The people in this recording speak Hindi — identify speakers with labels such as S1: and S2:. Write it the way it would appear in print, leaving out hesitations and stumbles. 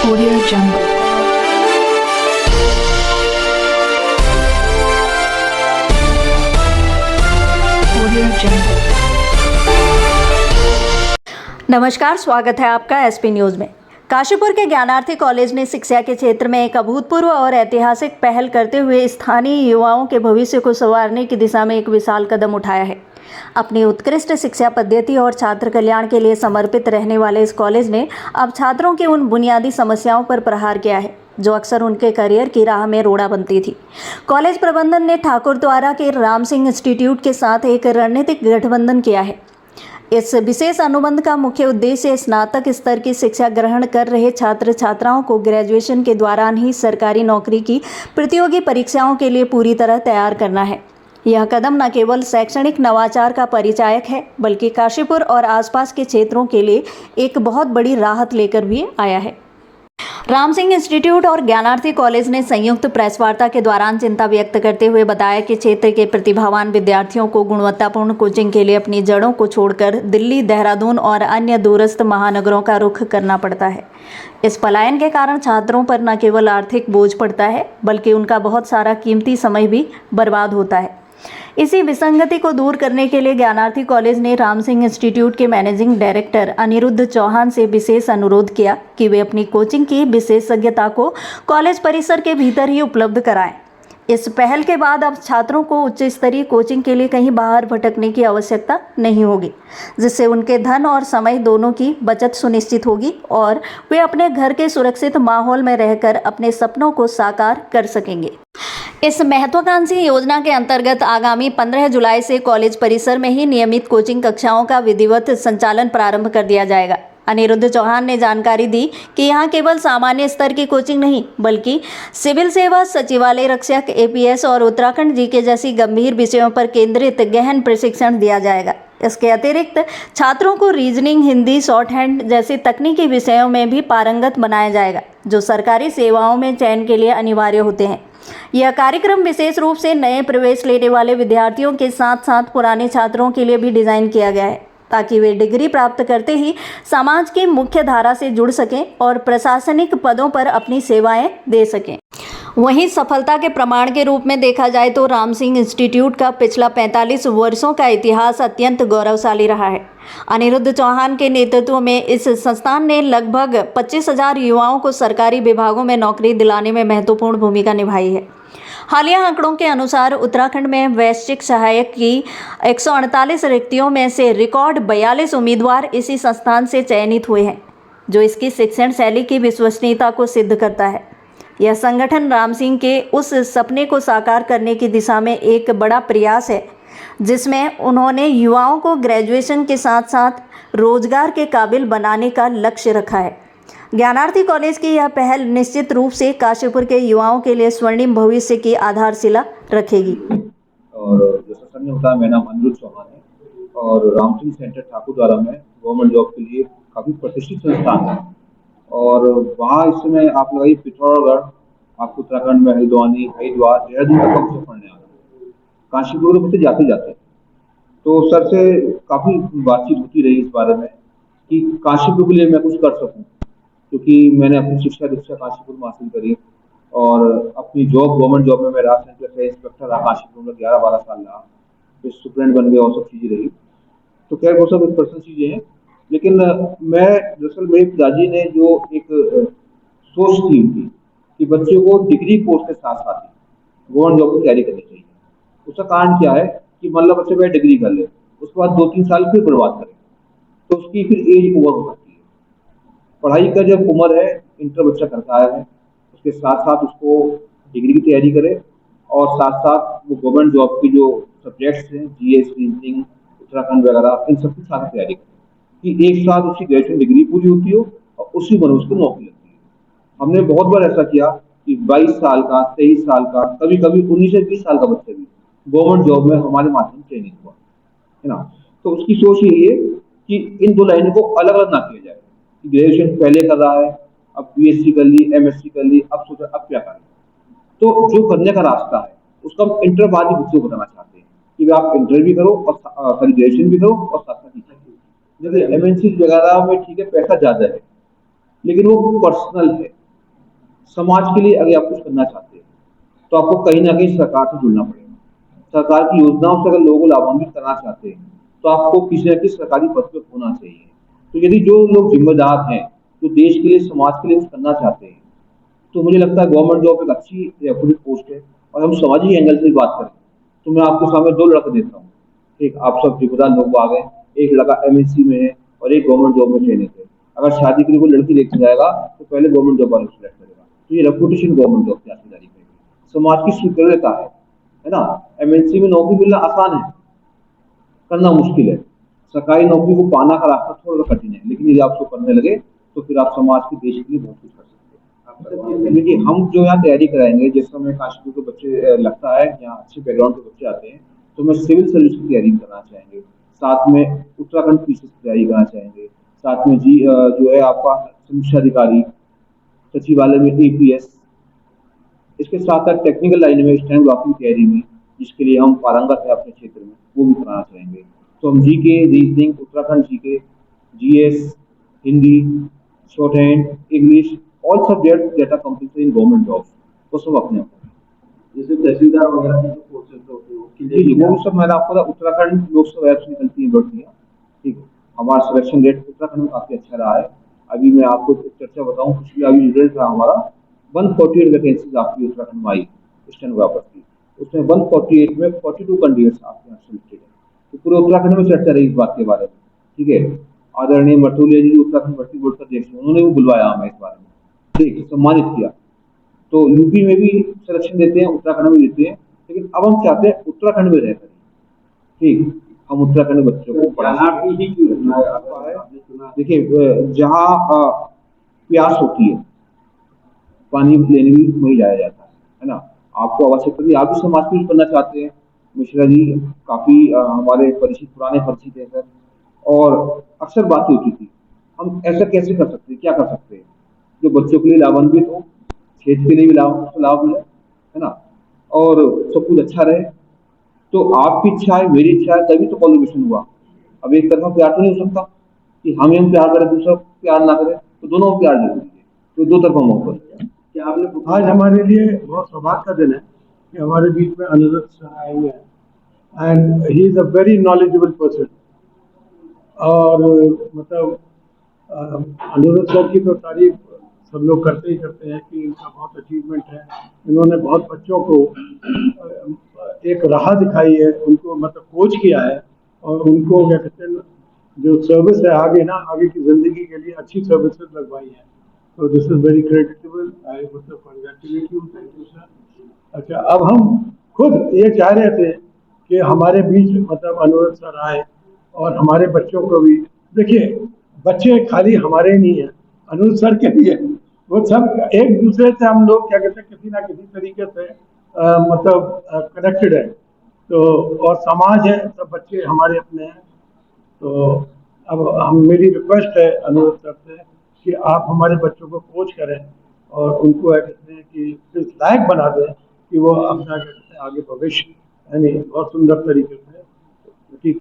S1: Audio Jungle. Audio Jungle.
S2: नमस्कार, स्वागत है आपका एसपी न्यूज़ में। काशीपुर के ज्ञानार्थी कॉलेज ने शिक्षा के क्षेत्र में एक अभूतपूर्व और ऐतिहासिक पहल करते हुए स्थानीय युवाओं के भविष्य को संवारने की दिशा में एक विशाल कदम उठाया है। अपनी उत्कृष्ट शिक्षा पद्धति और छात्र कल्याण के लिए समर्पित रहने वाले इस कॉलेज ने अब छात्रों की उन बुनियादी समस्याओं पर प्रहार किया है जो अक्सर उनके करियर की राह में रोड़ा बनती थी। कॉलेज प्रबंधन ने ठाकुर द्वारा के राम सिंह इंस्टीट्यूट के साथ एक रणनीतिक गठबंधन किया है। इस विशेष अनुबंध का मुख्य उद्देश्य स्नातक स्तर की शिक्षा ग्रहण कर रहे छात्र छात्राओं को ग्रेजुएशन के दौरान ही सरकारी नौकरी की प्रतियोगी परीक्षाओं के लिए पूरी तरह तैयार करना है। यह कदम न केवल शैक्षणिक नवाचार का परिचायक है, बल्कि काशीपुर और आसपास के क्षेत्रों के लिए एक बहुत बड़ी राहत लेकर भी आया है। राम सिंह इंस्टीट्यूट और ज्ञानार्थी कॉलेज ने संयुक्त प्रेस वार्ता के दौरान चिंता व्यक्त करते हुए बताया कि क्षेत्र के प्रतिभावान विद्यार्थियों को गुणवत्तापूर्ण कोचिंग के लिए अपनी जड़ों को छोड़कर दिल्ली, देहरादून और अन्य दूरस्थ महानगरों का रुख करना पड़ता है। इस पलायन के कारण छात्रों पर न केवल आर्थिक बोझ पड़ता है, बल्कि उनका बहुत सारा कीमती समय भी बर्बाद होता है। इसी विसंगति को दूर करने के लिए ज्ञानार्थी कॉलेज ने राम सिंह इंस्टीट्यूट के मैनेजिंग डायरेक्टर अनिरुद्ध चौहान से विशेष अनुरोध किया कि वे अपनी कोचिंग की विशेषज्ञता को कॉलेज परिसर के भीतर ही उपलब्ध कराएं। इस पहल के बाद अब छात्रों को उच्च स्तरीय कोचिंग के लिए कहीं बाहर भटकने की आवश्यकता नहीं होगी, जिससे उनके धन और समय दोनों की बचत सुनिश्चित होगी और वे अपने घर के सुरक्षित माहौल में रहकर अपने सपनों को साकार कर सकेंगे। इस महत्वाकांक्षी योजना के अंतर्गत आगामी 15 जुलाई से कॉलेज परिसर में ही नियमित कोचिंग कक्षाओं का विधिवत संचालन प्रारंभ कर दिया जाएगा। अनिरुद्ध चौहान ने जानकारी दी कि यहाँ केवल सामान्य स्तर की कोचिंग नहीं, बल्कि सिविल सेवा, सचिवालय रक्षक, एपीएस और उत्तराखंड जीके जैसी गंभीर विषयों पर केंद्रित गहन प्रशिक्षण दिया जाएगा। इसके अतिरिक्त छात्रों को रीजनिंग, हिंदी, शॉर्ट हैंड जैसे तकनीकी विषयों में भी पारंगत बनाया जाएगा, जो सरकारी सेवाओं में चयन के लिए अनिवार्य होते हैं। यह कार्यक्रम विशेष रूप से नए प्रवेश लेने वाले विद्यार्थियों के साथ साथ पुराने छात्रों के लिए भी डिज़ाइन किया गया है, ताकि वे डिग्री प्राप्त करते ही समाज की मुख्य धारा से जुड़ सकें और प्रशासनिक पदों पर अपनी सेवाएं दे सकें। वहीं सफलता के प्रमाण के रूप में देखा जाए तो राम सिंह इंस्टीट्यूट का पिछला 45 वर्षों का इतिहास अत्यंत गौरवशाली रहा है। अनिरुद्ध चौहान के नेतृत्व में इस संस्थान ने लगभग 25,000 युवाओं को सरकारी विभागों में नौकरी दिलाने में महत्वपूर्ण भूमिका निभाई है। हालिया आंकड़ों के अनुसार उत्तराखंड में वैश्विक सहायक की 148 रिक्तियों में से रिकॉर्ड 42 उम्मीदवार इसी संस्थान से चयनित हुए हैं, जो इसकी शिक्षण शैली की विश्वसनीयता को सिद्ध करता है। यह संगठन राम सिंह के उस सपने को साकार करने की दिशा में एक बड़ा प्रयास है, जिसमें उन्होंने युवाओं को ग्रेजुएशन के साथ साथ रोजगार के काबिल बनाने का लक्ष्य रखा है। ज्ञानार्थी कॉलेज की यह पहल निश्चित रूप से काशीपुर के युवाओं के लिए स्वर्णिम भविष्य की आधारशिला रखेगी।
S3: और जैसा सर ने बताया, मेरा नाम अनिरुद्ध चौहान है और राम सिंह सेंटर ठाकुर द्वारा में गवर्नमेंट जॉब के लिए काफ़ी प्रतिष्ठित संस्थान है। और वहाँ इस समय आप लगाइए पिथौरागढ़, आपको उत्तराखंड में हल्द्वानी, हरिद्वार, देहरादून तक बच्चे पढ़ने आ रहे हैं। काशीपुर तो बच्चे जाते जाते हैं। तो सर से काफ़ी बातचीत होती रही इस बारे में कि काशीपुर के लिए मैं कुछ कर सकूँ, क्योंकि मैंने अपनी शिक्षा दीक्षा काशीपुर में हासिल करी और अपनी जॉब गवर्नमेंट जॉब में मैं रहा, सेंटर से इंस्पेक्टर रहा काशीपुर में 11-12 साल रहा, फिर सुप्रेंट बन गया और सब चीज़ें रही। तो खैर वो सब एक पर्सनल चीज़ें हैं, लेकिन मैं दरअसल मेरे पिताजी ने जो एक सोच थी उनकी कि बच्चे को डिग्री कोर्स के साथ साथ ही गवर्नमेंट जॉब की तैयारी करनी चाहिए। उसका कारण क्या है कि मतलब बच्चे वह डिग्री कर ले, उसके बाद 2-3 साल फिर बर्बाद करें, तो उसकी फिर एज ओवर हो जाती है। पढ़ाई का जब उम्र है, इंटर बच्चा करता है, उसके साथ साथ उसको डिग्री की तैयारी करे और साथ साथ वो गवर्नमेंट जॉब की जो सब्जेक्ट्स हैं, जीएस, रीजनिंग, उत्तराखंड वगैरह, इन सब की साथ तैयारी करे कि एक साथ उसकी ग्रेजुएशन डिग्री पूरी होती हो और उसी पर उसको नौकरी लगती है। हमने बहुत बार ऐसा किया कि 22 साल का, 23 साल का, कभी कभी 19 से 20 साल का बच्चा भी गवर्नमेंट जॉब में हमारे माध्यम से चयनित हुआ है ना। तो उसकी सोच यही है कि इन दो लाइनों को अलग अलग ना किया जाए। ग्रेजुएशन पहले कर रहा है, अब बीएससी कर ली, एमएससी कर ली, अब सोचा अब क्या करें। तो जो करने का रास्ता है उसका हम इंटर बाद ही बच्चों को बताना चाहते हैं कि आप इंटर भी करो और ग्रेजुएशन भी करो और साथ साथ टीचर। जैसे एमएनसी वगैरह में ठीक है पैसा ज्यादा है, लेकिन वो पर्सनल है, समाज के लिए अगर आप कुछ करना चाहते हैं तो आपको कहीं ना कहीं सरकार से जुड़ना पड़ेगा। सरकार की योजनाओं से अगर लोगों को लाभान्वित करना चाहते हैं तो आपको किसी न किसी सरकारी पद पर होना चाहिए। तो यदि जो लोग जिम्मेदार हैं, जो देश के लिए समाज के लिए कुछ करना चाहते हैं, तो मुझे लगता है गवर्नमेंट जॉब एक अच्छी रेपुटेड पोस्ट है। और हम सामाजिक एंगल से बात करें तो मैं आपके सामने दो लड़के देता हूँ। ठीक, आप सब जिम्मेदार लोग आ गए, एक लड़का एमएनसी में है और एक गवर्नमेंट जॉब में चयनित है। अगर शादी के लिए कोई लड़की देखने जाएगा तो पहले गवर्नमेंट जॉब वाले सेलेक्ट करेगा। तो ये रेपुटेशन गवर्नमेंट जॉब की आपकी जारी करेगी, समाज की स्वीकार्यता है ना। एमएनसी में नौकरी मिलना आसान है, करना मुश्किल है। सरकारी नौकरी को पाना का रास्ता थोड़ा सा कठिन है, लेकिन यदि आप उसको करने लगे तो फिर आप समाज के देश के लिए बहुत कुछ कर सकते हैं। देखिए, हम जो यहाँ तैयारी कराएंगे, जिस समय काशीपुर के बच्चे लगता है यहाँ अच्छे बैकग्राउंड के बच्चे आते हैं, तो मैं सिविल सर्विस की तैयारी कराना चाहेंगे, साथ में उत्तराखंड पीसीएस की तैयारी कराना चाहेंगे, साथ में जी जो है आपका समीक्षा अधिकारी, सचिवालय में एपीएस, इसके साथ साथ टेक्निकल लाइन में स्टेनोग्राफी की तैयारी में, जिसके लिए हम पारंगत है अपने क्षेत्र में, वो भी कराना चाहेंगे। तो हम GK, reasoning, Uttarakhand GK, GS, Hindi, short hand, English, all subject that are compulsory in government jobs, वो सब अपने आप जैसे तहसीलदार वगैरह की जो कोर्सेज होते हैं जी, वो सब मैंने आपको उत्तराखंड लोकसभा ऐप्स निकलती है भर्तियाँ। ठीक, हमारा सिलेक्शन रेट उत्तराखंड में काफी अच्छा रहा है। अभी मैं आपको एक चर्चा बताऊं, पिछले अभी रिजल्ट रहा हमारा 148 वैकेंसीज आपकी उत्तराखंड में आई स्टेनोग्राफर की, उसमें 148 में 42 कैंडिडेट्स आपके यहाँ सिलेक्टेड है। तो पूरे उत्तराखंड में चर्चा रही इस बात के बारे में। ठीक है, आदरणीय मटोलिया जी उत्तराखंड भर्ती बोर्ड का अध्यक्ष, उन्होंने भी बुलवाया हमें इस बारे में, ठीक, सम्मानित किया। तो यूपी में भी सिलेक्शन देते हैं, उत्तराखंड में देते हैं, लेकिन अब हम चाहते हैं उत्तराखंड में रहकर, ठीक, हम उत्तराखंड में बच्चों को पढ़ा। देखिए, जहाँ प्यास होती है पानी लेने भी वहीं जाया जाता है ना। आपको आवश्यकता थी, आप भी समाज की करना चाहते हैं, मिश्रा जी काफी हमारे परिचित, पुराने परिचित हैं सर, और अक्सर बात होती थी हम ऐसा कैसे कर सकते हैं, क्या कर सकते हैं जो बच्चों के लिए लाभान्वित हो, क्षेत्र के लिए भी लाभ मिले, है ना, और सब कुछ अच्छा रहे। तो आपकी इच्छा है, मेरी इच्छा है, तभी तो कॉन्वर्सेशन हुआ। अब एक तरफा प्यार तो नहीं हो सकता कि हम प्यार करें, दूसरा प्यार ना करे, तो दोनों प्यार जरूरी है, तो दो तरफा मौका है।
S4: क्या आपने आज हमारे लिए बहुत सौभाग्य का दिन है कि हमारे बीच में अनुरुद्ध सर आए हुए हैं and he is a very knowledgeable person. और मतलब अनुरुद्ध सर की तो तारीफ सब लोग करते ही करते हैं कि इनका बहुत अचीवमेंट है। इन्होंने बहुत बच्चों को एक राह दिखाई है, उनको मतलब कोच किया है, और उनको क्या कहते हैं जो सर्विस है आगे ना, आगे की ज़िंदगी के लिए अच्छी सर्विसेज लगवाई है। तो दिस इज वेरी क्रेडिटेबल, आई मतलब congratulate you, thank you sir. अच्छा, अब हम खुद ये चाह रहे थे कि हमारे बीच मतलब अनुरुद्ध सर आए और हमारे बच्चों को भी, देखिए बच्चे खाली हमारे नहीं हैं, अनुरुद्ध सर के भी है, वो सब एक दूसरे से हम लोग क्या कहते हैं किसी ना किसी तरीके से मतलब कनेक्टेड है। तो और समाज है, सब बच्चे हमारे अपने हैं। तो अब मेरी रिक्वेस्ट है अनुरुद्ध सर से कि आप हमारे बच्चों को कोच करें और उनको कहते हैं कि इस लायक बना दें कि वो अपना कहते हैं आगे भविष्य यानी बहुत सुंदर तरीके से